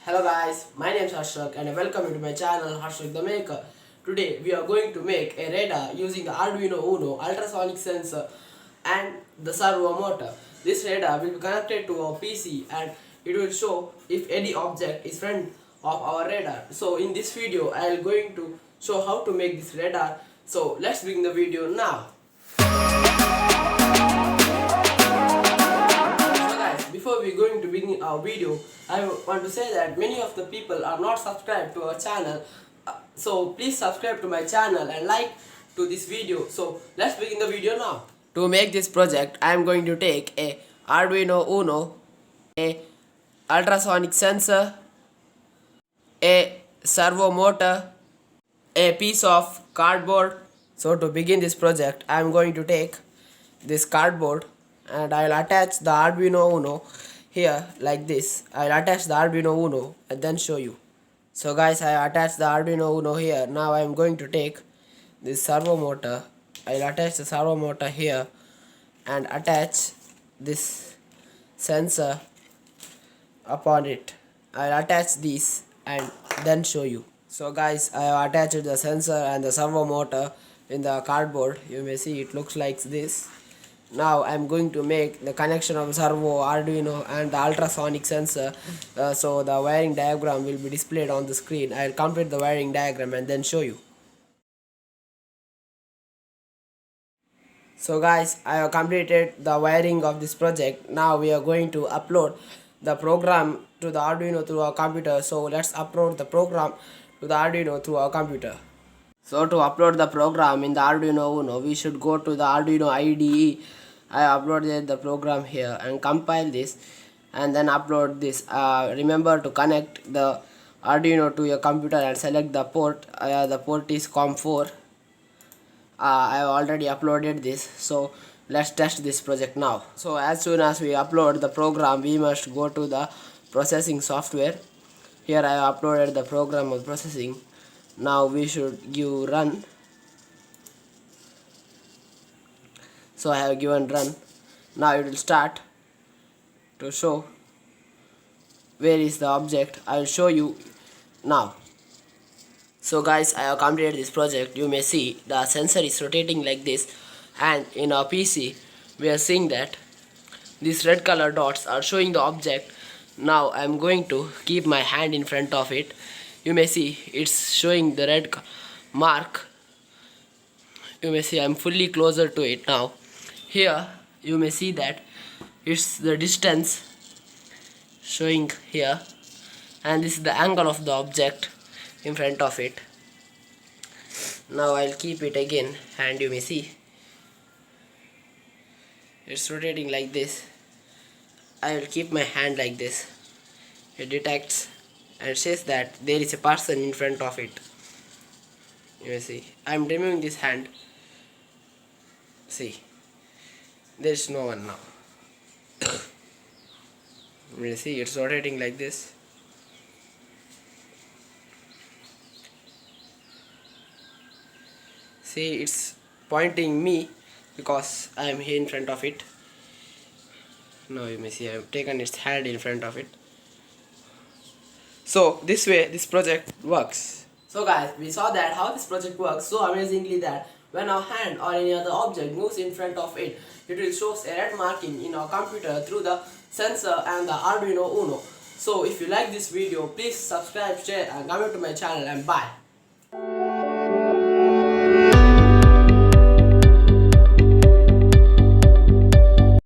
Hello guys, my name is Harshak and welcome to my channel Harshak the Maker. Today we are going to make a radar using the Arduino Uno ultrasonic sensor and the servo motor. This radar will be connected to our PC and it will show if any object is friend of our radar. So in this video I am going to show how to make this radar. So let's begin the video now. Before we going to begin our video, I want to say that many of the people are not subscribed to our channel. So please subscribe to my channel and like to this video. So let's begin the video now. To make this project, I am going to take a Arduino Uno, a ultrasonic sensor, a servo motor, a piece of cardboard. So to begin this project, I am going to take this cardboard and I will attach the Arduino Uno here like this. I will attach the Arduino Uno and then show you. So guys, I have attached the Arduino Uno here. Now I am going to take this servo motor. I will attach the servo motor here and attach this sensor upon it. I will attach these and then show you. So guys, I have attached the sensor and the servo motor in the cardboard. You may see it looks like this. Now I am going to make the connection of servo, Arduino and the ultrasonic sensor. So the wiring diagram will be displayed on the screen. I will complete the wiring diagram and then show you. So guys, I have completed the wiring of this project. Now we are going to upload the program to the Arduino through our computer. So let's upload the program to the Arduino through our computer. So to upload the program in the Arduino Uno, we should go to the Arduino IDE. I uploaded the program here and compile this and then upload this. Remember to connect the Arduino to your computer and select the port. The port is COM4. I have already uploaded this. So let's test this project now. So as soon as we upload the program, we must go to the processing software. Here I have uploaded the program of processing. Now we should give run. So I have given run. Now it will start to show where is the object. I will show you now. So guys, I have completed this project. You may see the sensor is rotating like this, and in our PC we are seeing that these red color dots are showing the object. Now I am going to keep my hand in front of it. You may see it's showing the red mark. You may see I am fully closer to it now. Here you may see that it's the distance showing here, and this is the angle of the object in front of it. Now I'll keep it again and you may see it's rotating like this. I will keep my hand like this. It detects and says that there is a person in front of it. You may see I am removing this hand. See, there is no one now. You may see it's rotating like this. See, it's pointing me because I am here in front of it. Now you may see I have taken its hand in front of it. So this way this project works. So guys, we saw that how this project works so amazingly that when our hand or any other object moves in front of it, it will show a red marking in our computer through the sensor and the Arduino Uno. So if you like this video, please subscribe, share and comment to my channel, and bye.